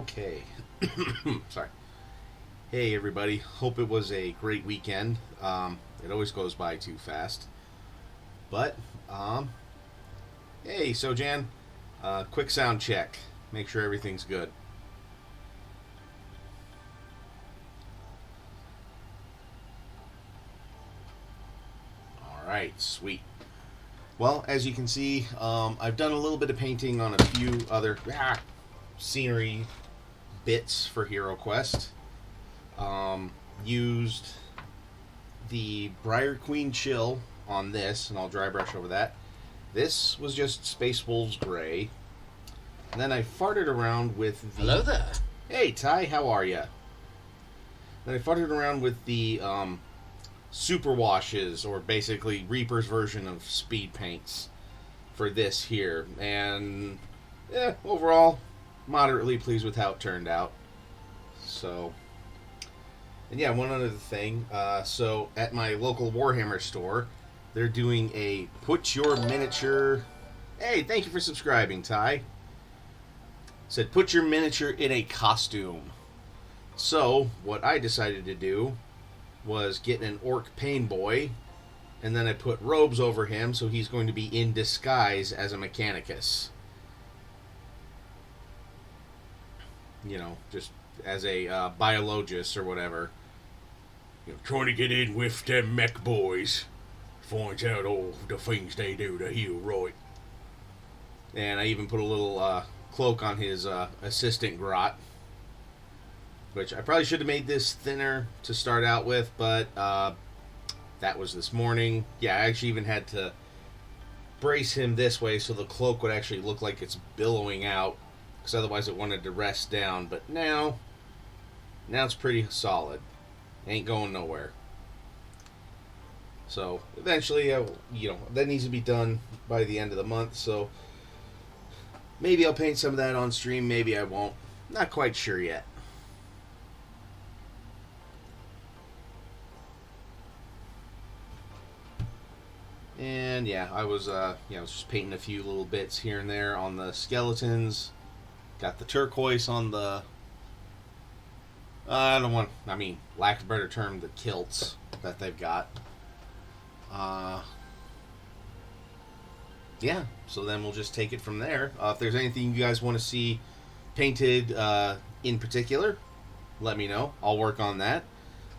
Okay. Sorry. Hey, everybody. Hope it was a great weekend. It always goes by too fast. But, um, hey, so Jan, quick sound check. Make sure everything's good. All right, sweet. Well, as you can see, I've done a little bit of painting on a few other scenery bits for HeroQuest. Used the Briar Queen Chill on this, and I'll dry brush over that. This was just Space Wolves Gray. And then I farted around with the... Hello there. Hey, Ty, how are ya? Then I farted around with the super washes, or basically Reaper's version of speed paints for this here. And, overall, moderately pleased with how it turned out. So... And yeah, one other thing. So at my local Warhammer store, they're doing a put your miniature... Hey, thank you for subscribing, Ty. Said put your miniature in a costume. So what I decided to do was get an orc pain boy, and then I put robes over him, so he's going to be in disguise as a Mechanicus. You know, just as a biologist or whatever. You know, trying to get in with them mech boys. Finds out all the things they do to heal right. And I even put a little cloak on his assistant grot. Which I probably should have made this thinner to start out with, but that was this morning. Yeah, I actually even had to brace him this way so the cloak would actually look like it's billowing out. Because otherwise it wanted to rest down. But now it's pretty solid. Ain't going nowhere. So eventually, that needs to be done by the end of the month. So maybe I'll paint some of that on stream. Maybe I won't. Not quite sure yet. And yeah, I was just painting a few little bits here and there on the skeletons. Got the turquoise on the... lack of a better term, the kilts that they've got. Yeah, so then we'll just take it from there. If there's anything you guys want to see painted in particular, let me know. I'll work on that.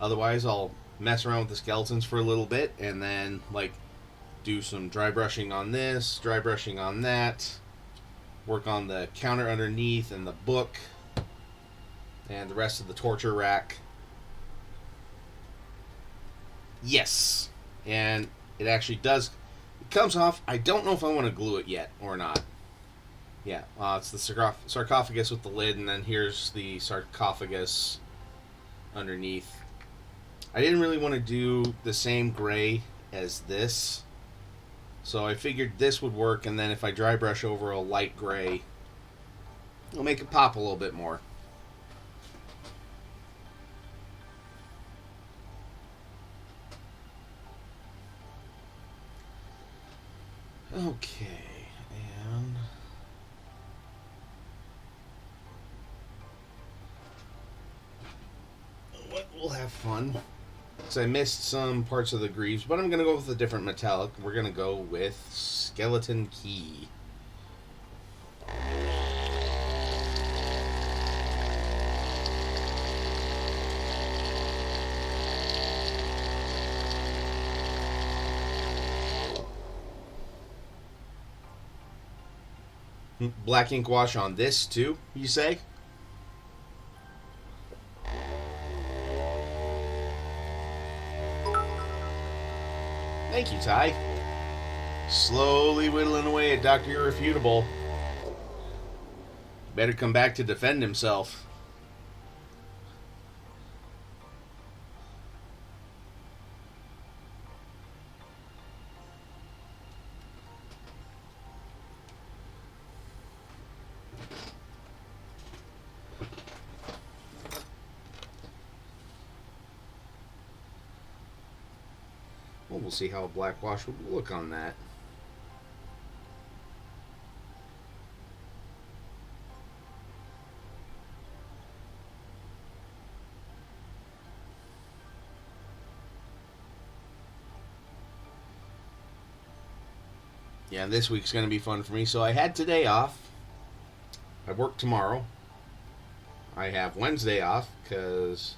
Otherwise, I'll mess around with the skeletons for a little bit, and then, do some dry brushing on this, dry brushing on that, work on the counter underneath and the book, and the rest of the torture rack. Yes. And it actually does... It comes off. I don't know if I want to glue it yet or not. Yeah. It's the sarcophagus with the lid, and then here's the sarcophagus underneath. I didn't really want to do the same gray as this. So I figured this would work, and then if I dry brush over a light gray, it'll make it pop a little bit more. Okay, and we'll have fun. So I missed some parts of the greaves, but I'm going to go with a different metallic. We're going to go with Skeleton Key. Black ink wash on this too, you say? Thank you, Ty. Slowly whittling away at Dr. Irrefutable. Better come back to defend himself. Well, we'll see how a black wash would look on that. Yeah, this week's going to be fun for me. So I had today off. I work tomorrow. I have Wednesday off because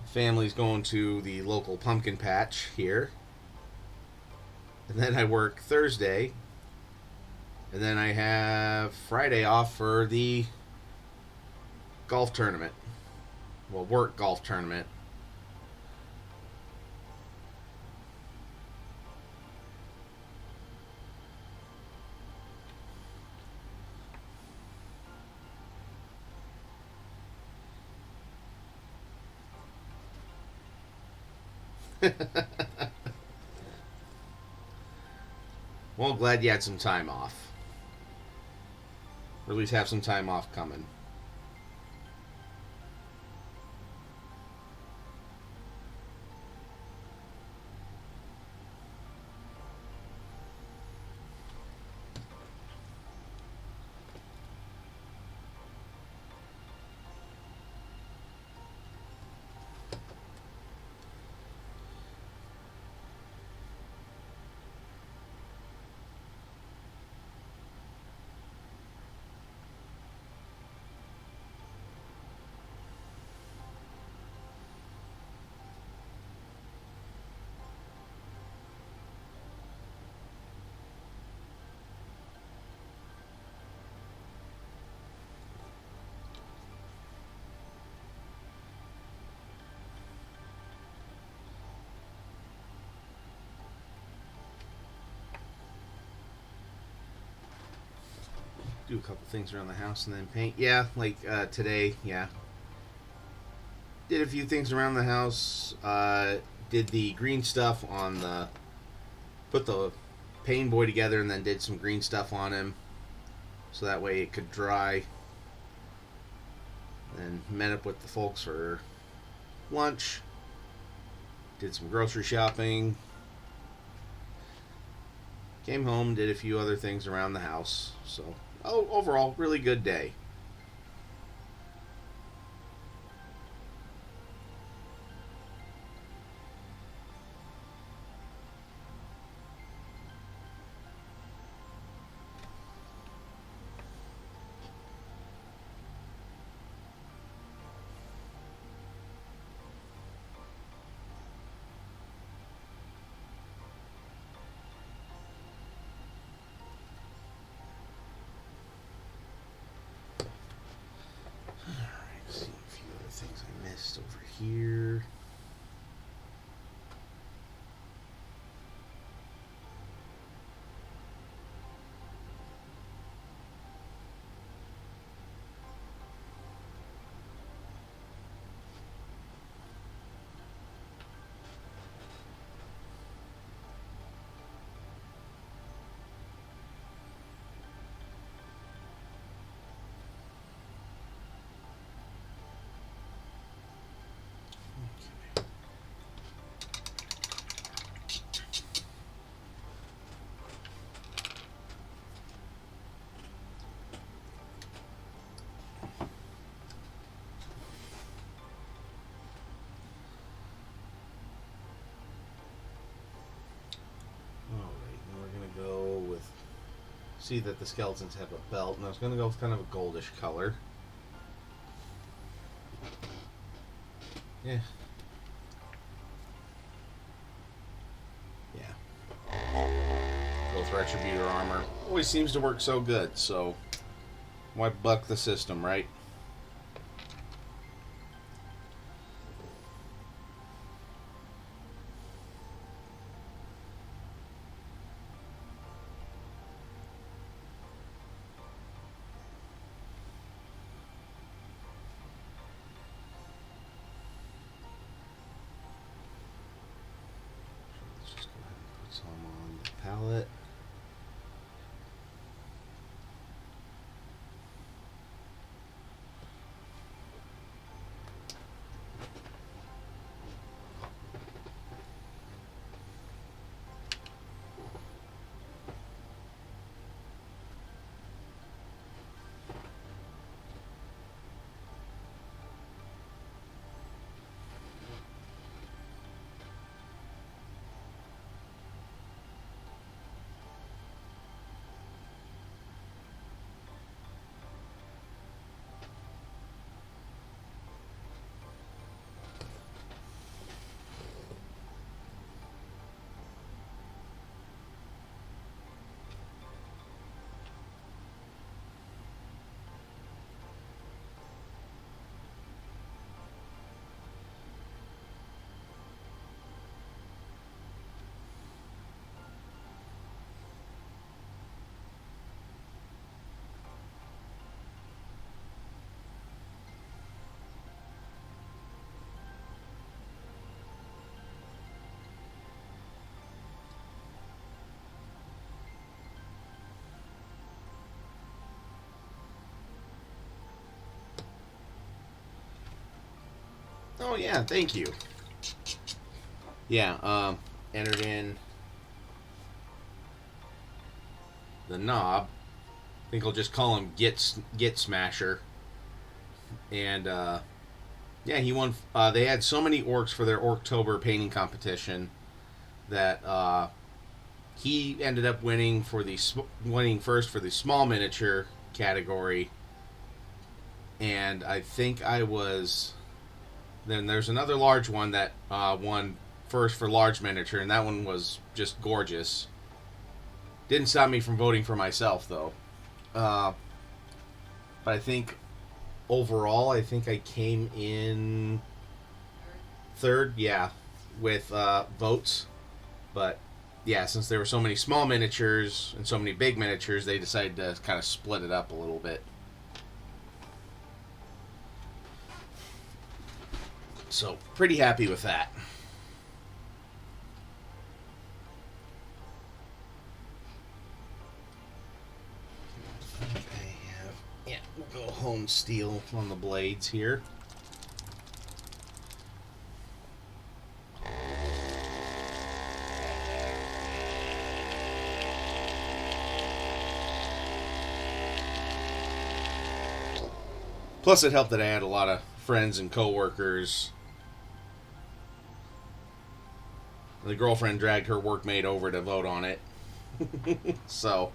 family's going to the local pumpkin patch here. And then I work Thursday. And then I have Friday off for the golf tournament. Well, work golf tournament. Well, glad you had some time off. Or at least have some time off coming. Do a couple things around the house and then paint. Yeah, like today, yeah. Did a few things around the house. Did the green stuff on the... Put the pain boy together and then did some green stuff on him. So that way it could dry. Then met up with the folks for lunch. Did some grocery shopping. Came home, did a few other things around the house. So... overall, really good day. Over here. See that the skeletons have a belt, and I was going to go with kind of a goldish color. Yeah. Both Retributor armor. Always seems to work so good, so why buck the system, right? Palette. Oh yeah, thank you. Yeah, entered in the knob. I think I'll just call him Git Smasher. And yeah, he won. They had so many orcs for their Orktober painting competition that he ended up winning winning first for the small miniature category, and I think I was. Then there's another large one that won first for large miniature, and that one was just gorgeous. Didn't stop me from voting for myself though. Uh, but I think overall, I think I came in third. Yeah, with votes. But yeah, since there were so many small miniatures and so many big miniatures, they decided to kind of split it up a little bit. So, pretty happy with that. Yeah, we'll go home steel on the blades here. Plus, it helped that I had a lot of friends and coworkers. The girlfriend dragged her workmate over to vote on it. So,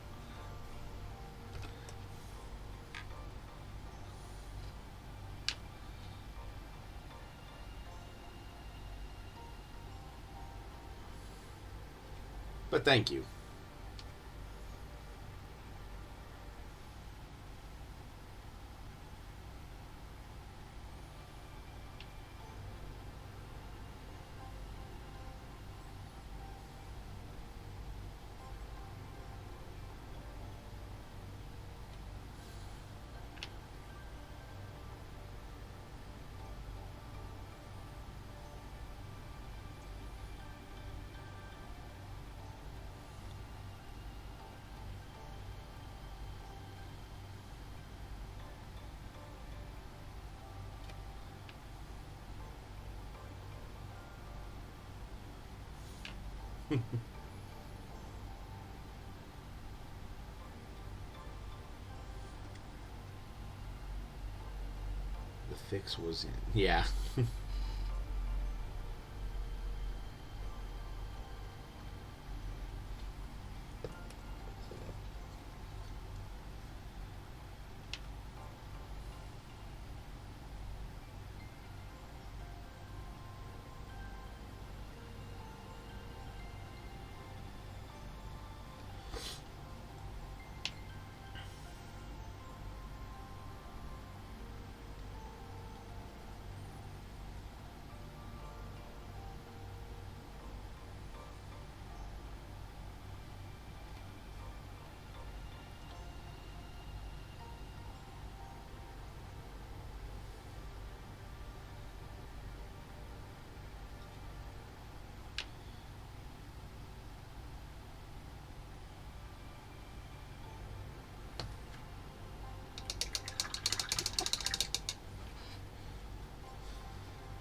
but thank you. The fix was in. Yeah.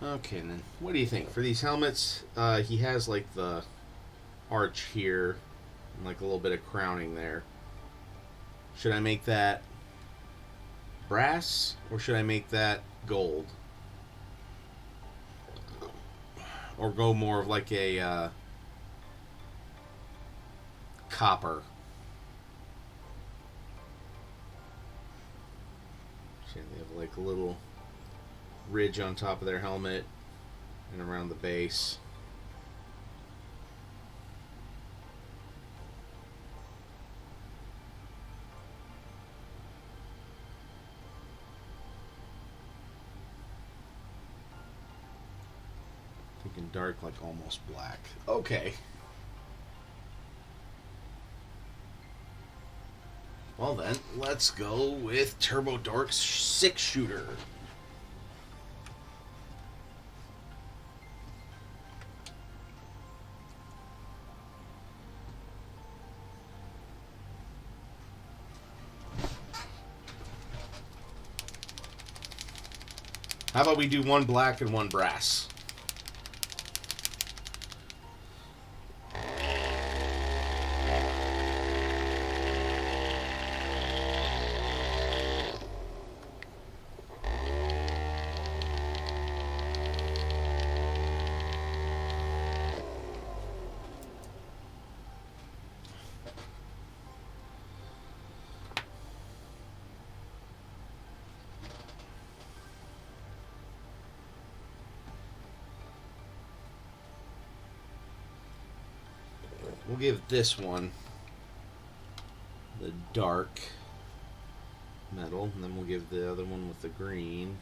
Okay, then. What do you think? For these helmets, he has like the arch here and like a little bit of crowning there. Should I make that brass or should I make that gold? Or go more of like a copper? See, they have like a little ridge on top of their helmet and around the base. Thinking dark, like almost black. Okay. Well then, let's go with Turbo Dork's 6-shooter. How about we do one black and one brass? We'll give this one the dark metal, and then we'll give the other one with the green.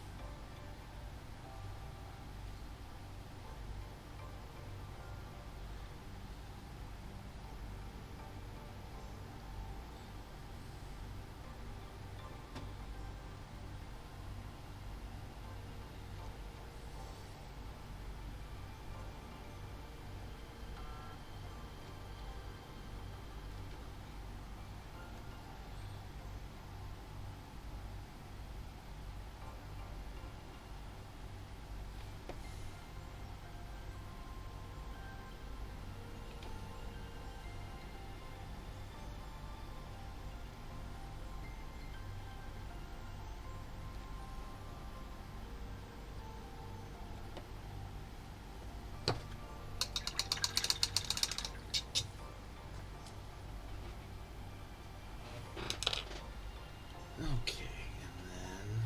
Okay, and then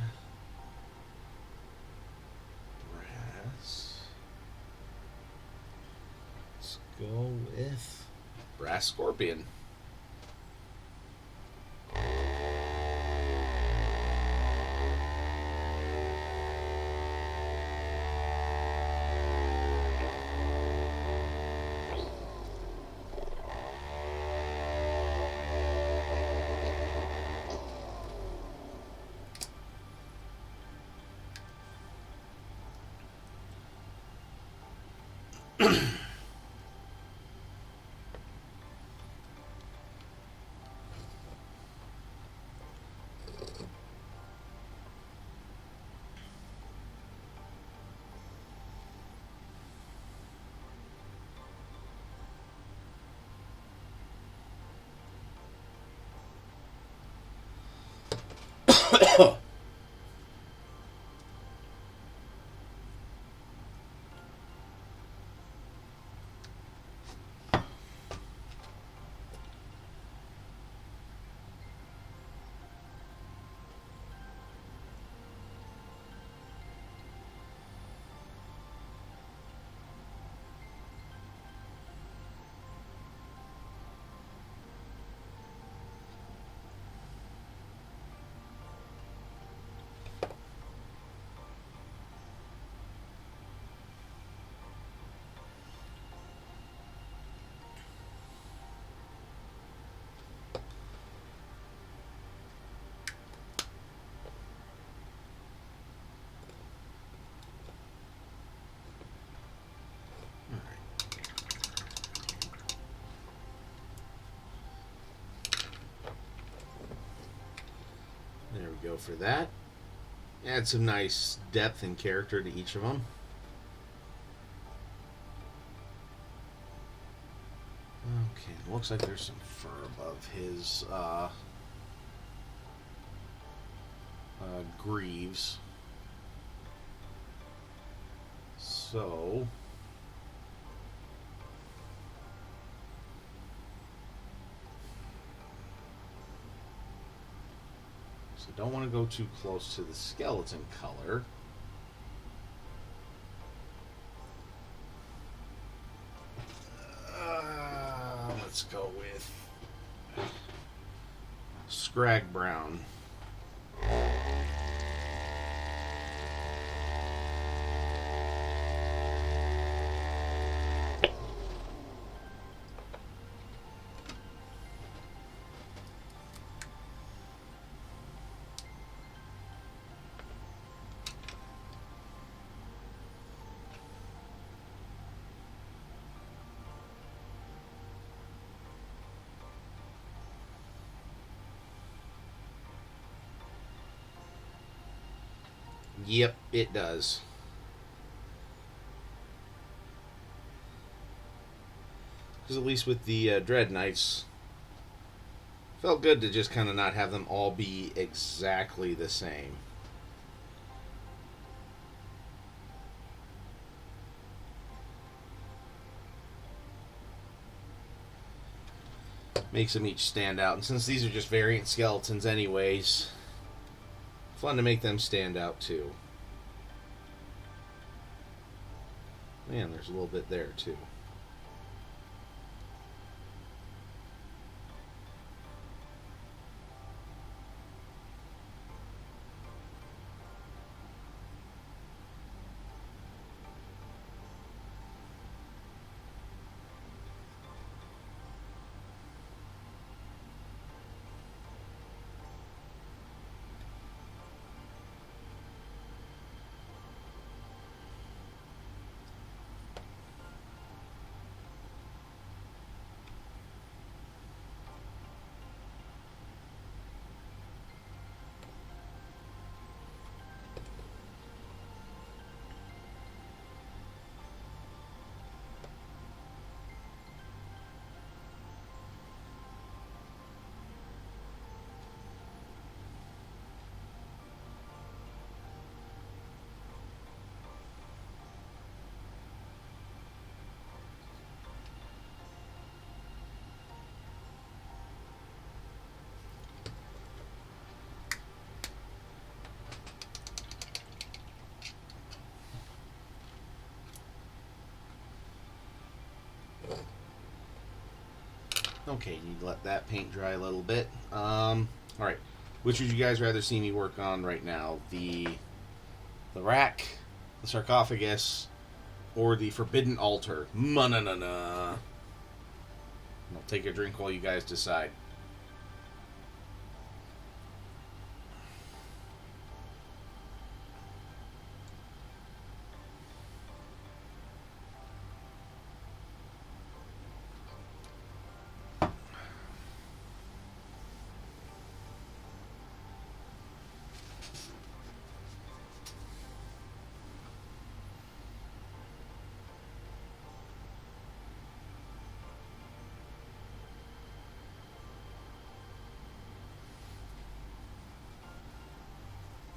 brass. Let's go with brass scorpion. There we go for that. Add some nice depth and character to each of them. Okay, looks like there's some fur above his greaves. So don't want to go too close to the skeleton color. Let's go with Scrag Brown. Yep, it does. Because at least with the Dread Knights, felt good to just kind of not have them all be exactly the same. Makes them each stand out. And since these are just variant skeletons anyways, fun to make them stand out too. Man, there's a little bit there too. Okay, need to let that paint dry a little bit. Alright. Which would you guys rather see me work on right now? The rack, the sarcophagus, or the forbidden altar? Mananana. I'll take a drink while you guys decide.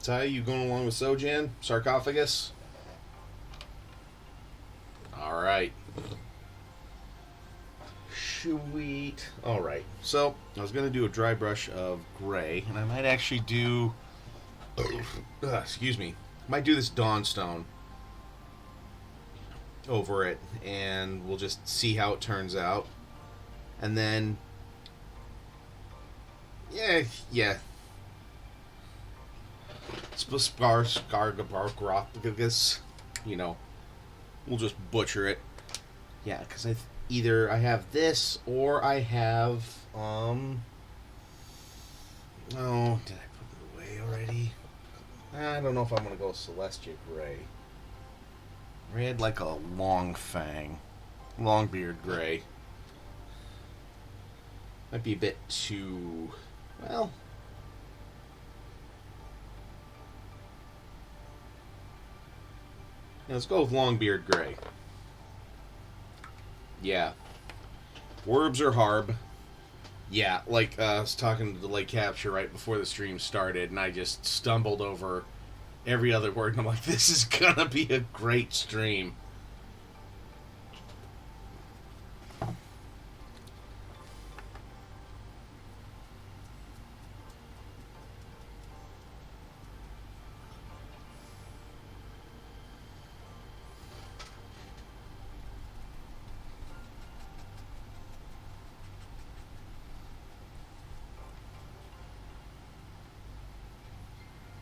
Ty, you going along with Sojan? Sarcophagus? Alright. Sweet. Alright. So, I was going to do a dry brush of gray, and I might actually do... excuse me. Might do this Dawnstone over it, and we'll just see how it turns out. And then... Yeah. Scargabargrothgus, we'll just butcher it. Yeah, because either I have this or I have, oh, did I put it away already? I don't know if I'm going to go Celestia Gray. Red like a long fang. Longbeard Gray. Might be a bit too, well... Yeah, let's go with Longbeard Gray. Yeah. Werbs or Harb. Yeah, like I was talking to Delay Capture right before the stream started, and I just stumbled over every other word, and I'm like, this is gonna be a great stream.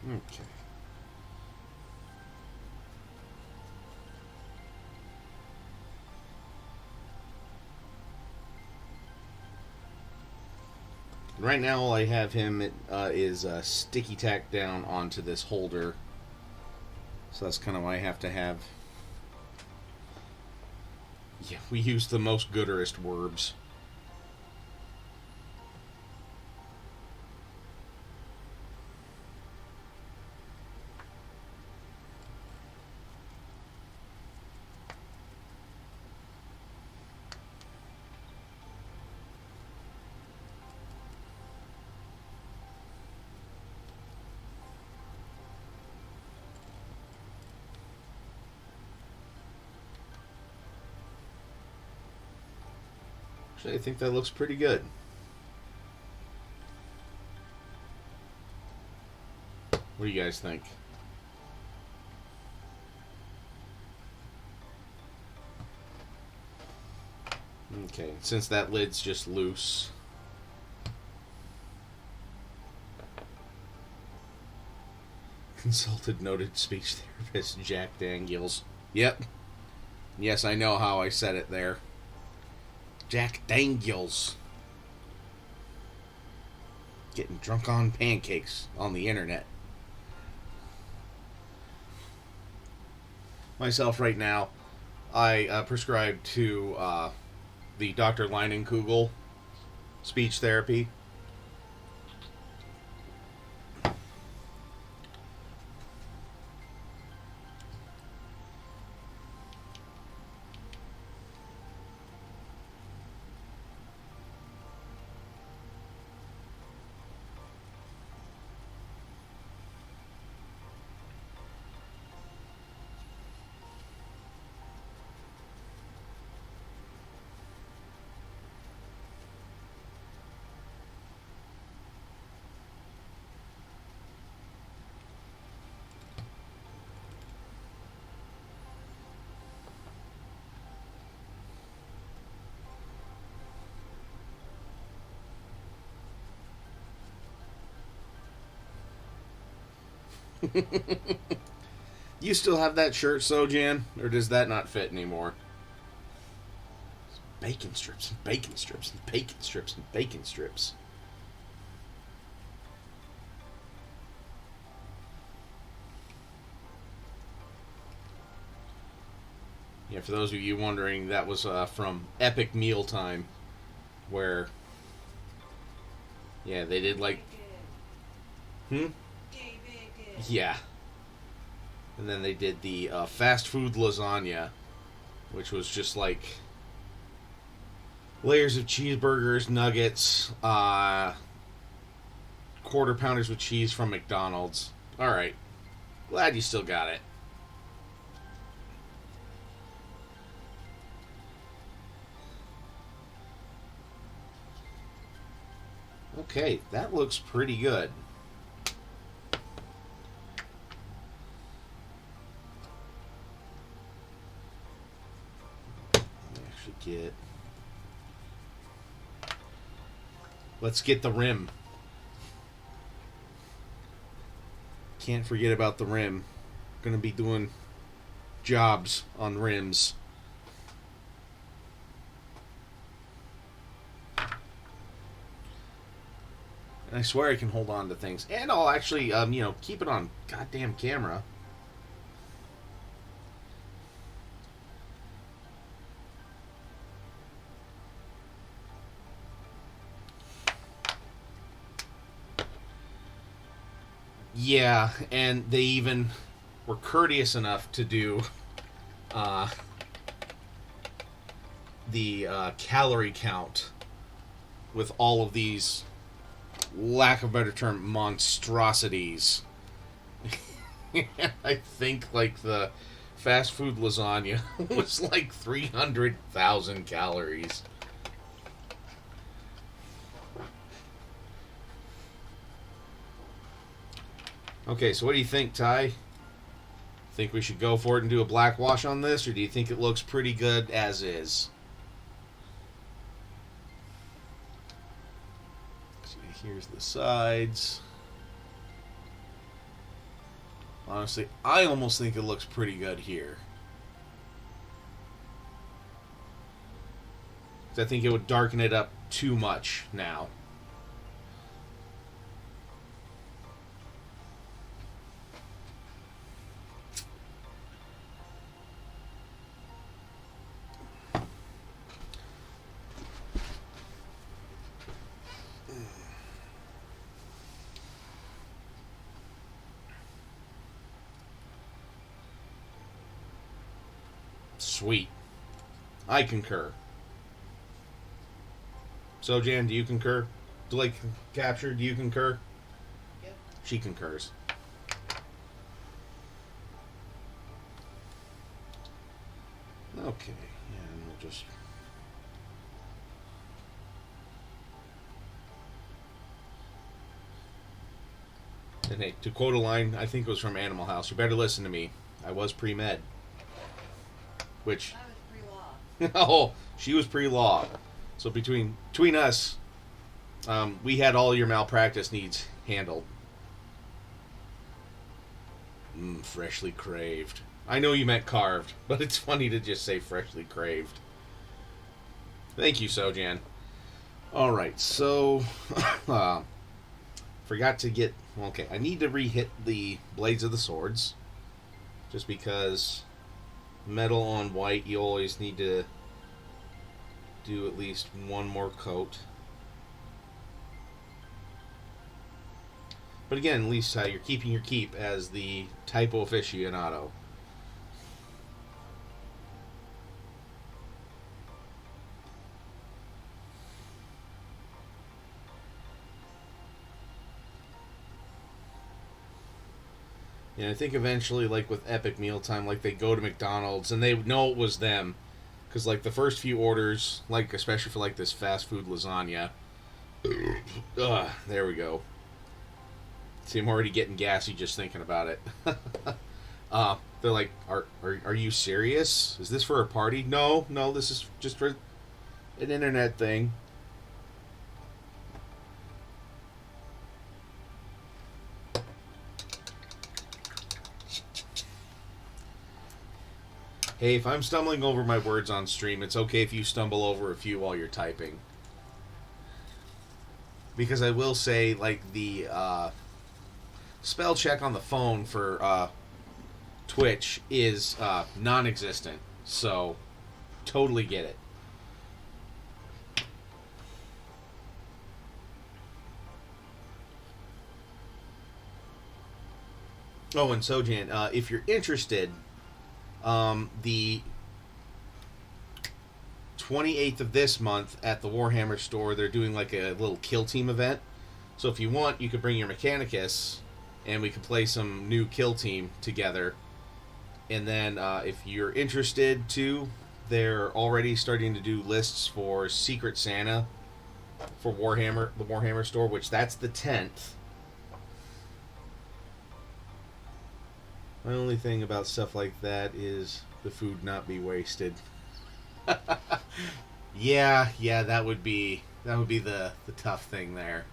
Okay. Right now, all I have him is sticky tacked down onto this holder. So that's kind of why I have to have... Yeah, we use the most gooderest Werbs. Actually, I think that looks pretty good. What do you guys think? Okay, since that lid's just loose. Consulted noted speech therapist Jack Daniels. Yep. Yes, I know how I said it there. Jack Daniels. Getting drunk on pancakes on the internet. Myself right now, I prescribe to the Dr. Leinenkugel speech therapy. You still have that shirt, Sojan? Or does that not fit anymore? Bacon strips and bacon strips and bacon strips and bacon strips. Yeah, for those of you wondering, that was from Epic Mealtime, where, yeah, they did like, yeah. And then they did the fast food lasagna, which was just like layers of cheeseburgers, nuggets, quarter pounders with cheese from McDonald's. Alright. Glad you still got it. Okay, that looks pretty good. Let's get the rim. Can't forget about the rim. Gonna be doing jobs on rims. And I swear I can hold on to things. And I'll actually, keep it on goddamn camera. Yeah, and they even were courteous enough to do the calorie count with all of these, lack of a better term, monstrosities. I think like the fast food lasagna was like 300,000 calories. Okay, so what do you think, Ty? Think we should go for it and do a black wash on this, or do you think it looks pretty good as is? So here's the sides. Honestly, I almost think it looks pretty good here. I think it would darken it up too much now. Sweet. I concur. So, Jan, do you concur? Delay capture, do you concur? Yep. She concurs. Okay. Yeah, and we'll just And hey, to quote a line, I think it was from Animal House, you better listen to me. I was pre-med. Which... I was pre-law. Oh, she was pre-law. So between us, we had all your malpractice needs handled. Freshly craved. I know you meant carved, but it's funny to just say freshly craved. Thank you, Sojan. Alright, so... forgot to get... Okay, I need to re-hit the blades of the swords. Just because metal on white, you always need to do at least one more coat. But again, at least you're keeping your keep as the typo aficionado. And I think eventually, like with Epic Mealtime, like they go to McDonald's and they know it was them. Because like the first few orders, like especially for like this fast food lasagna. There we go. See, I'm already getting gassy just thinking about it. They're like, are you serious? Is this for a party? No, this is just for an internet thing. Hey, if I'm stumbling over my words on stream, it's okay if you stumble over a few while you're typing. Because I will say, like, the spell check on the phone for Twitch is non-existent. So, totally get it. Oh, and Sojan, if you're interested... the 28th of this month at the Warhammer store, they're doing like a little kill team event. So if you want, you could bring your Mechanicus and we could play some new kill team together. And then if you're interested too, they're already starting to do lists for Secret Santa for Warhammer, the Warhammer store, which that's the 10th. My only thing about stuff like that is the food not be wasted. yeah, that would be the tough thing there.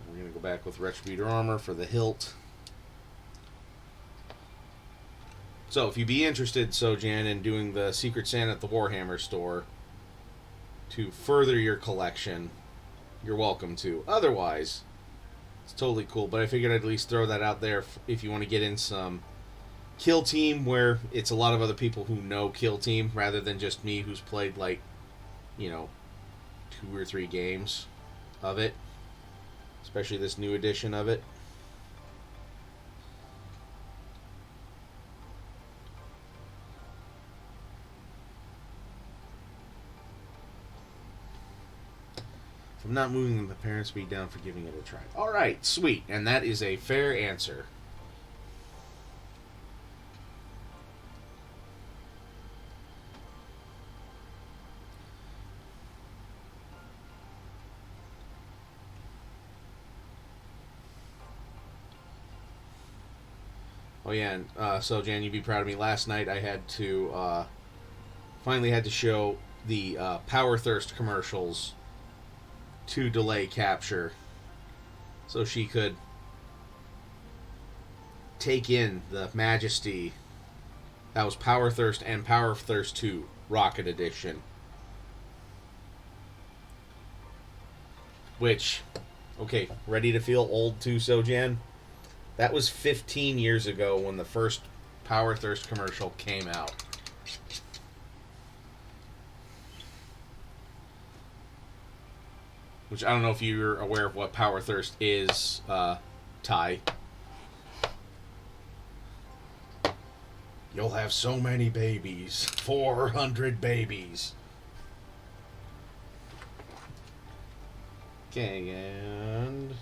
We're gonna go back with Retributor armor for the hilt. So if you'd be interested, Sojan, in doing the Secret Santa at the Warhammer store to further your collection, you're welcome to. Otherwise, it's totally cool, but I figured I'd at least throw that out there if you want to get in some kill team where it's a lot of other people who know kill team rather than just me who's played like, 2 or 3 games of it, especially this new edition of it. I'm not moving the parent speed down for giving it a try. Alright, sweet. And that is a fair answer. Oh yeah, and so Jan, you'd be proud of me. Last night I had to, finally had to show the Power Thirst commercials to delay capture so she could take in the majesty that was Power Thirst and Power Thirst 2 Rocket Edition, which, okay, ready to feel old too, Sojan? That was 15 years ago when the first Power Thirst commercial came out. Which I don't know if you're aware of what Power Thirst is, Ty. You'll have so many babies. 400 babies. Okay, and...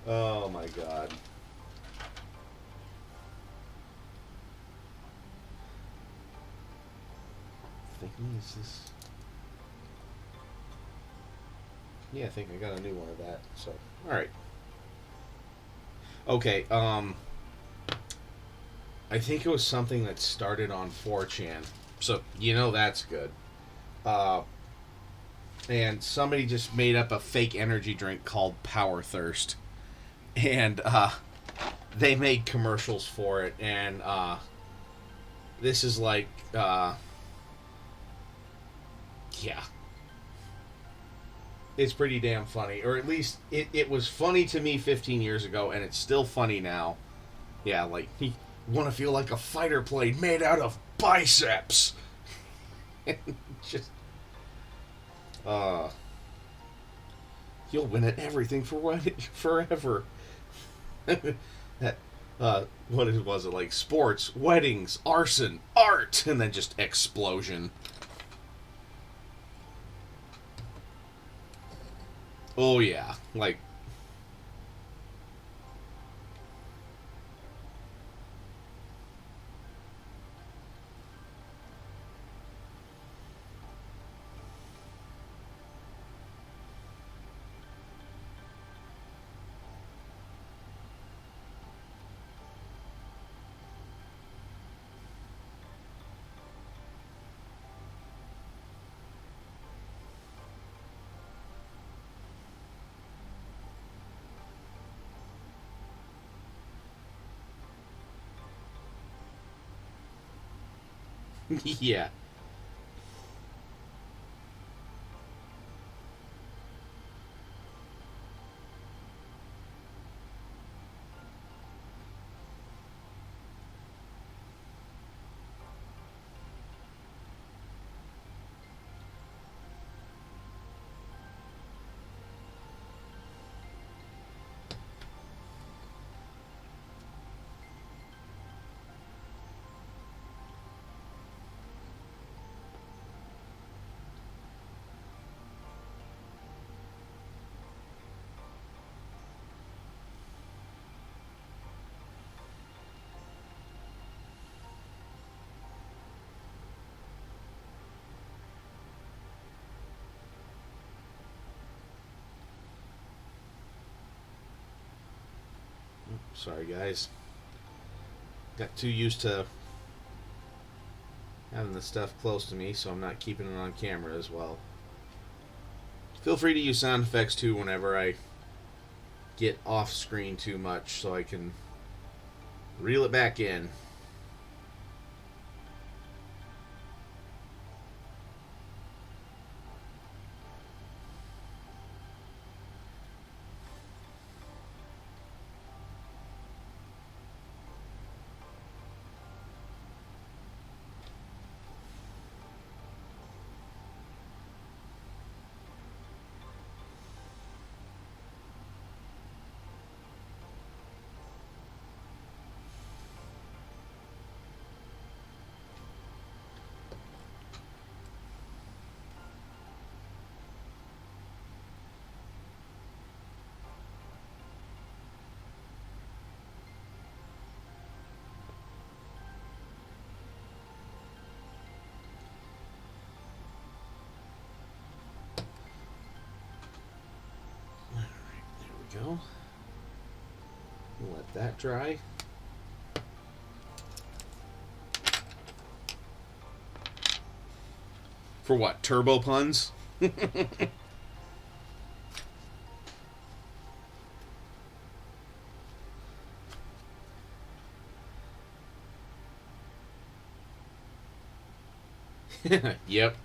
Oh my god. thinking, is this... Yeah, I think I got a new one of that. So, alright. Okay, I think it was something that started on 4chan. So, that's good. And somebody just made up a fake energy drink called Power Thirst. And, they made commercials for it. And, this is like, yeah. It's pretty damn funny. Or at least, it was funny to me 15 years ago, and it's still funny now. Yeah, like, you want to feel like a fighter plane made out of biceps. And just, you'll win at everything forever. That, what was it, like, sports, weddings, arson, art, and then just explosion. Oh, yeah, like... yeah. Sorry, guys. Got too used to having the stuff close to me, so I'm not keeping it on camera as well. Feel free to use sound effects too whenever I get off screen too much, so I can reel it back in. Go. Let that dry. For what? Turbo puns? Yep.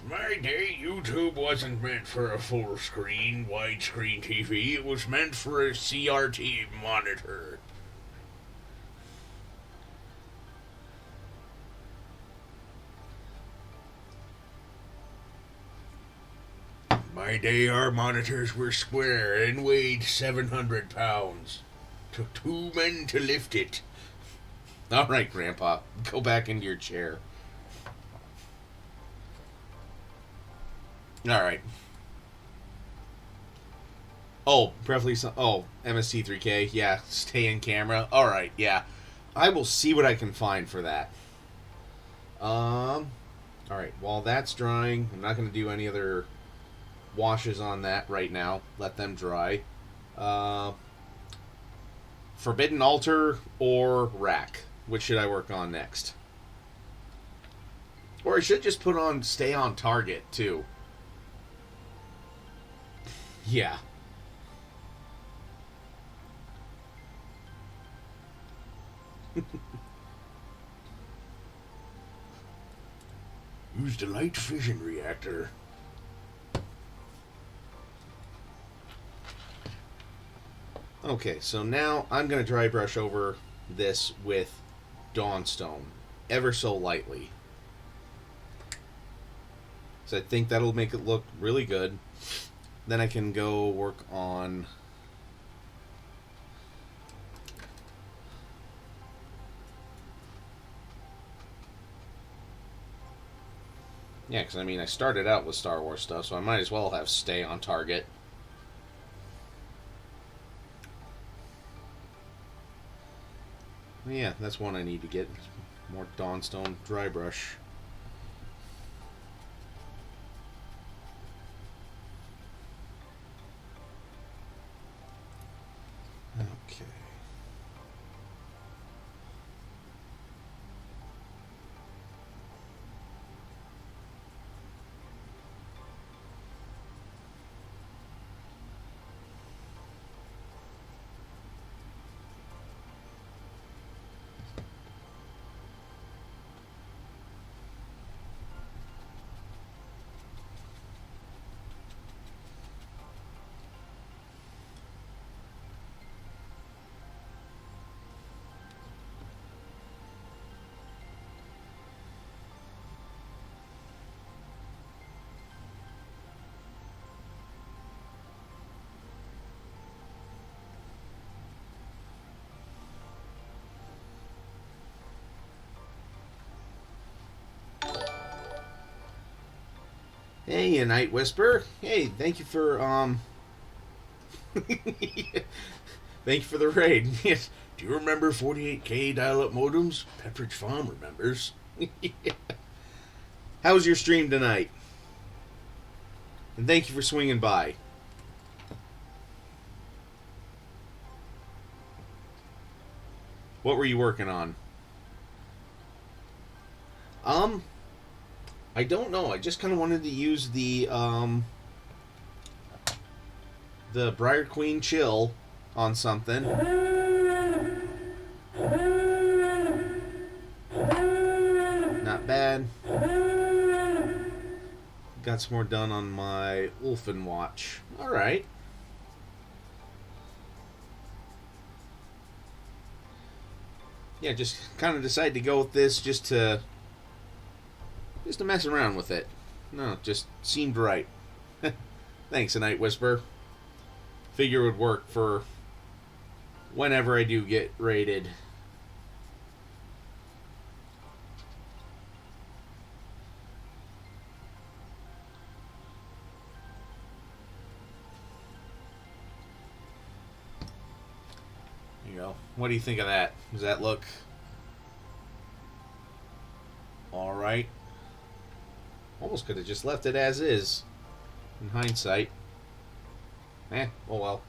My day, YouTube wasn't meant for a full screen, widescreen TV. It was meant for a CRT monitor. My day, our monitors were square and weighed 700 pounds. Took 2 men to lift it. All right, Grandpa, go back into your chair. All right. Oh, preferably some. Oh, MST3K. Yeah, stay in camera. All right. Yeah. I will see what I can find for that. Alright, while that's drying, I'm not going to do any other washes on that right now. Let them dry. Forbidden Altar or Rack? Which should I work on next? Or I should just put on Stay on Target, too. Yeah. Use the light fission reactor. Okay, so now I'm going to dry brush over this with Dawnstone, ever so lightly. So I think that'll make it look really good. Then I can go work on... Yeah, because I mean, I started out with Star Wars stuff, so I might as well have Stay on Target. Yeah, that's one I need to get. More Dawnstone dry brush. Okay. Hey, Night Whisper. Hey, thank you for thank you for the raid. Yes. Do you remember 48K dial-up modems? Pepperidge Farm remembers. How was your stream tonight? And thank you for swinging by. What were you working on? I don't know. I just kind of wanted to use the Briar Queen Chill on something. Not bad. Got some more done on my Wolfen watch. All right. Yeah, just kind of decided to go with this just to mess around with it. No, it just seemed right. Thanks, A Night Whisper. Figure it would work for whenever I do get raided. There you go. What do you think of that? Does that look all right? Almost could have just left it as is, in hindsight. Oh well.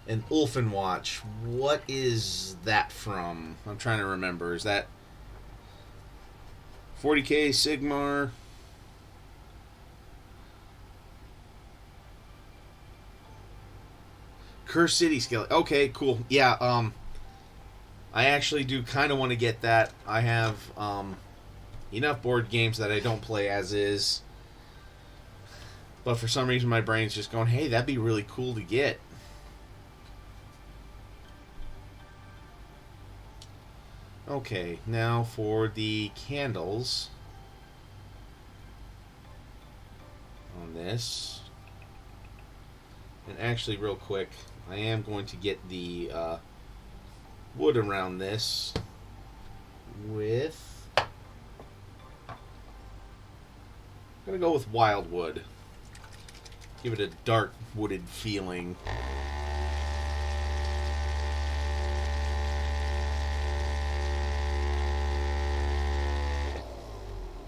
An Ulfen watch. What is that from? I'm trying to remember. Is that 40K Sigmar? Curse City Scale. Okay, cool. Yeah, I actually do kind of want to get that. I have enough board games that I don't play as is. But for some reason my brain's just going, hey, that'd be really cool to get. Okay, now for the candles on this. And actually, real quick, I am going to get the wood around this with... I'm going to go with wildwood. Give it a dark wooded feeling.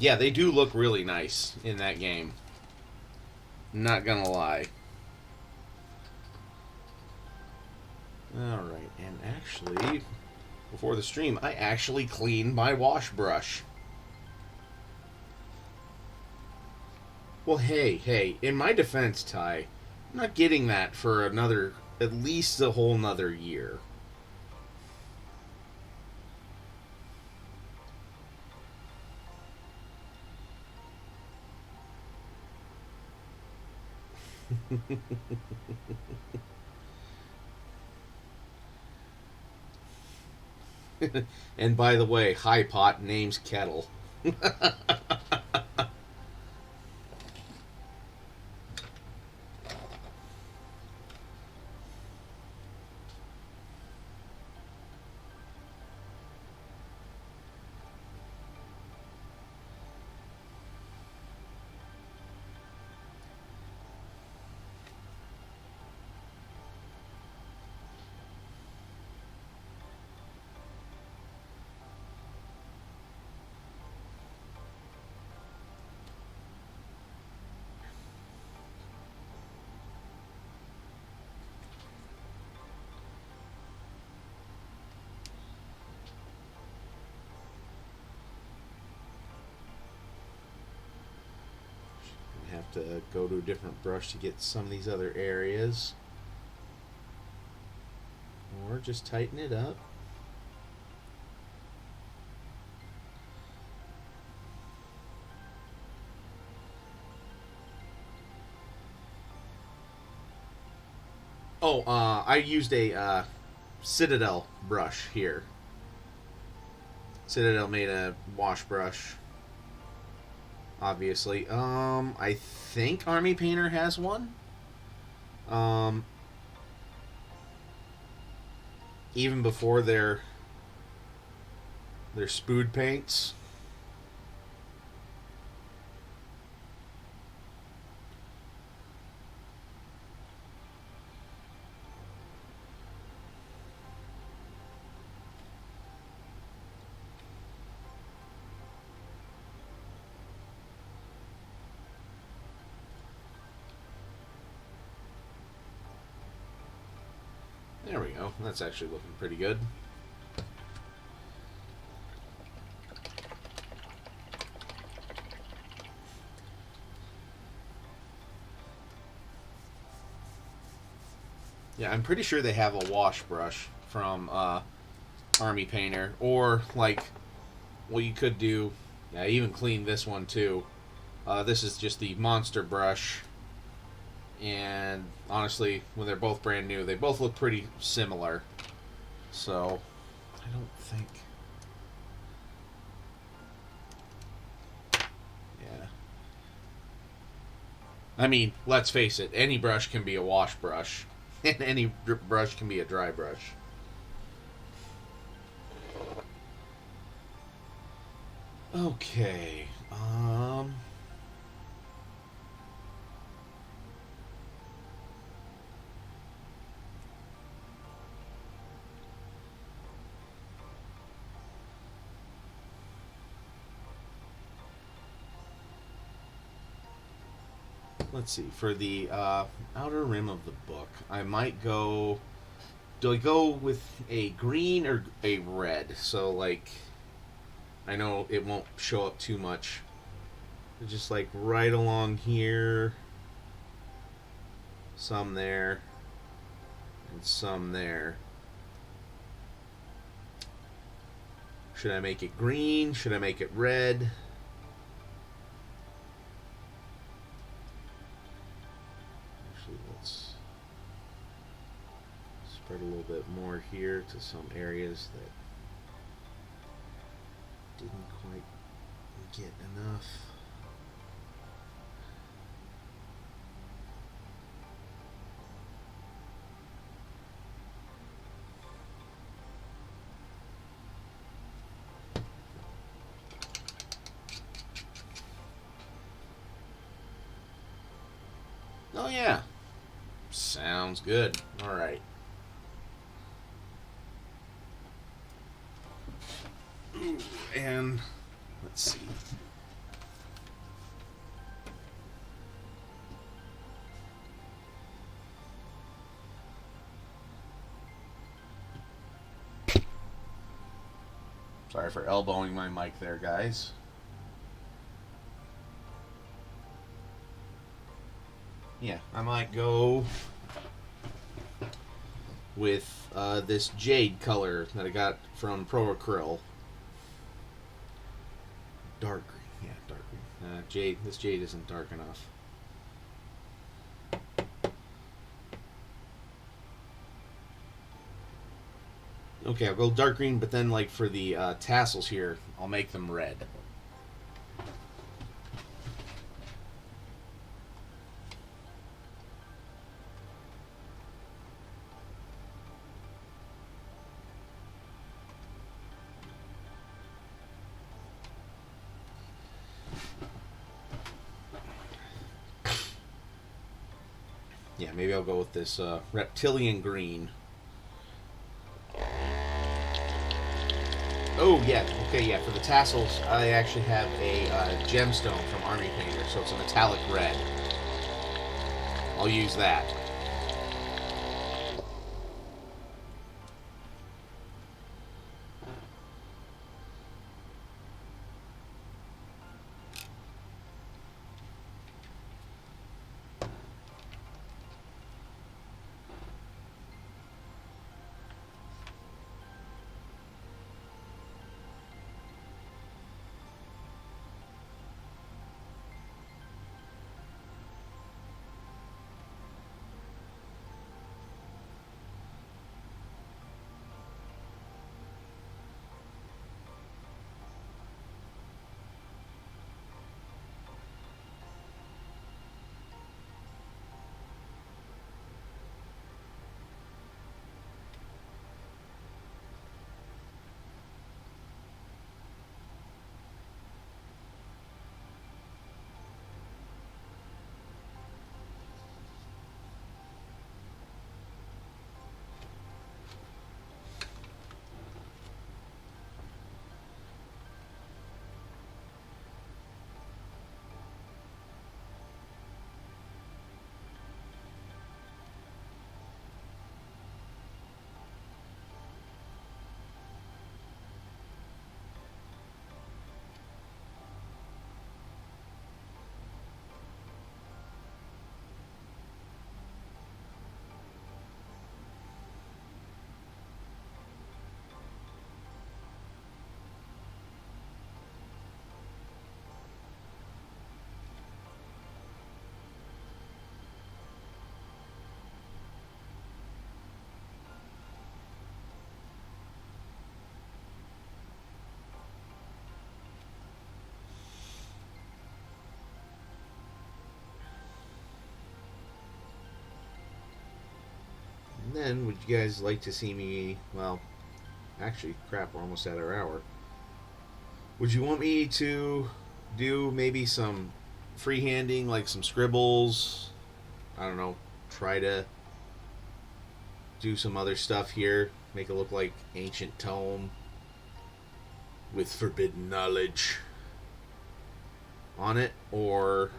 Yeah, they do look really nice in that game. Not gonna lie. Alright, and actually, before the stream, I actually cleaned my wash brush. Well, hey, in my defense, Ty, I'm not getting that for another, at least a whole nother year. And by the way, High Pot names Kettle. Have to go to a different brush to get some of these other areas. Or just tighten it up. Oh, I used a Citadel brush here. Citadel made a wash brush. Obviously. I think Army Painter has one. Even before their spood paints. There we go. That's actually looking pretty good. Yeah, I'm pretty sure they have a wash brush from Army Painter. Or, like, what you could do... Yeah, I even cleaned this one, too. This is just the Monster brush. And honestly, when they're both brand new, they both look pretty similar. So, I don't think... Yeah. I mean, let's face it, any brush can be a wash brush. And any brush can be a dry brush. Okay. Let's see. For the outer rim of the book, I might go... Do I go with a green or a red? So, like... I know it won't show up too much. Just, like, right along here. Some there. And some there. Should I make it green? Should I make it red? Spread a little bit more here to some areas that didn't quite get enough. Oh yeah. Sounds good. All right. And let's see. Sorry for elbowing my mic there, guys. Yeah, I might go with this jade color that I got from Pro Acryl. Dark green, yeah, dark green. Jade. This jade isn't dark enough. Okay, I'll go dark green, but then, like, for the tassels here, I'll make them red. Yeah, maybe I'll go with this reptilian green. Oh, yeah. Okay, yeah. For the tassels, I actually have a gemstone from Army Painter, so it's a metallic red. I'll use that. And then, would you guys like to see me, well, actually, crap, we're almost at our hour. Would you want me to do maybe some freehanding, like some scribbles? I don't know, try to do some other stuff here, make it look like ancient tome with forbidden knowledge on it, or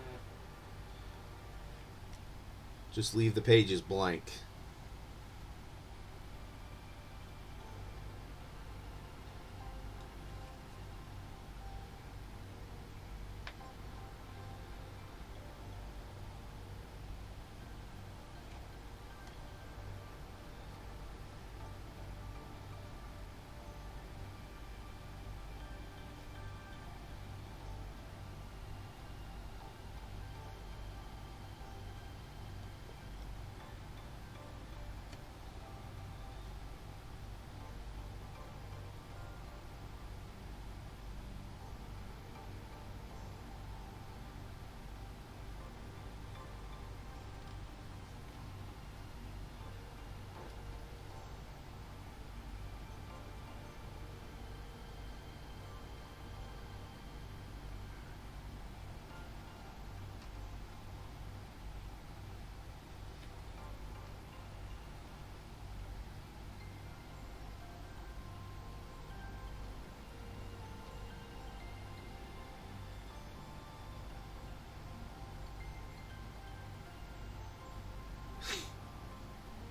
just leave the pages blank?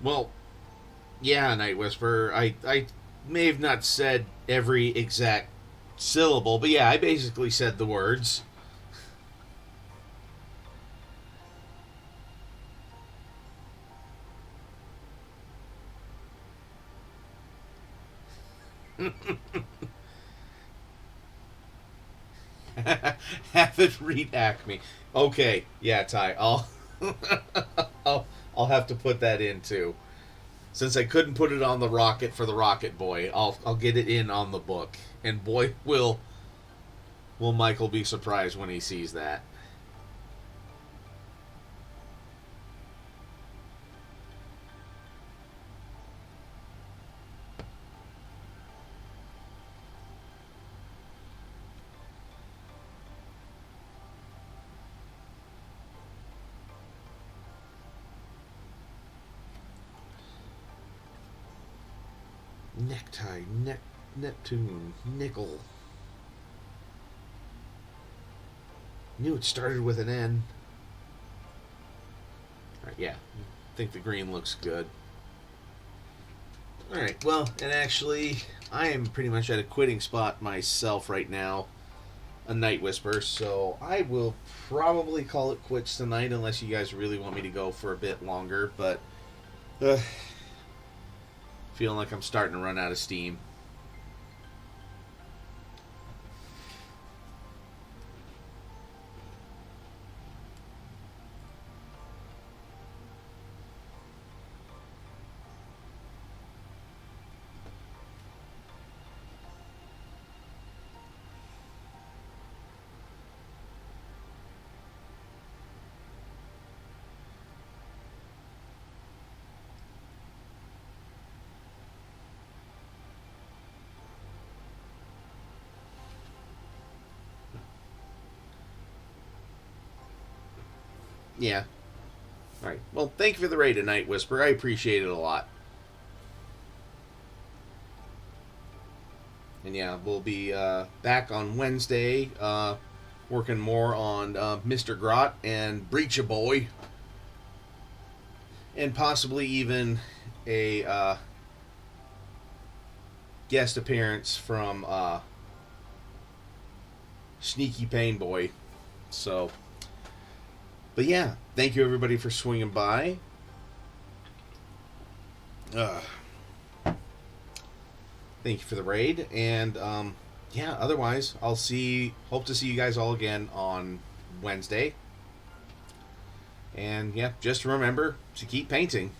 Well, yeah, Night Whisperer, I may have not said every exact syllable, but yeah, I basically said the words. Have it read Acme. Okay, yeah, Ty. I'll have to put that in too. Since I couldn't put it on the rocket for the Rocket Boy, I'll get it in on the book. And boy, will Michael be surprised when he sees that. Necktie, Neptune, nickel. Knew it started with an N. Alright, yeah. I think the green looks good. Alright, well, and actually, I am pretty much at a quitting spot myself right now. A Night Whisper, so I will probably call it quits tonight unless you guys really want me to go for a bit longer, but feeling like I'm starting to run out of steam. Yeah. Alright. Well, thank you for the raid, Night Whisper. I appreciate it a lot. And yeah, we'll be back on Wednesday, working more on Mr. Grot and Breach a Boy. And possibly even a guest appearance from Sneaky Pain Boy. So, but yeah, thank you everybody for swinging by. Thank you for the raid, and yeah, otherwise, hope to see you guys all again on Wednesday. And yeah, just remember to keep painting.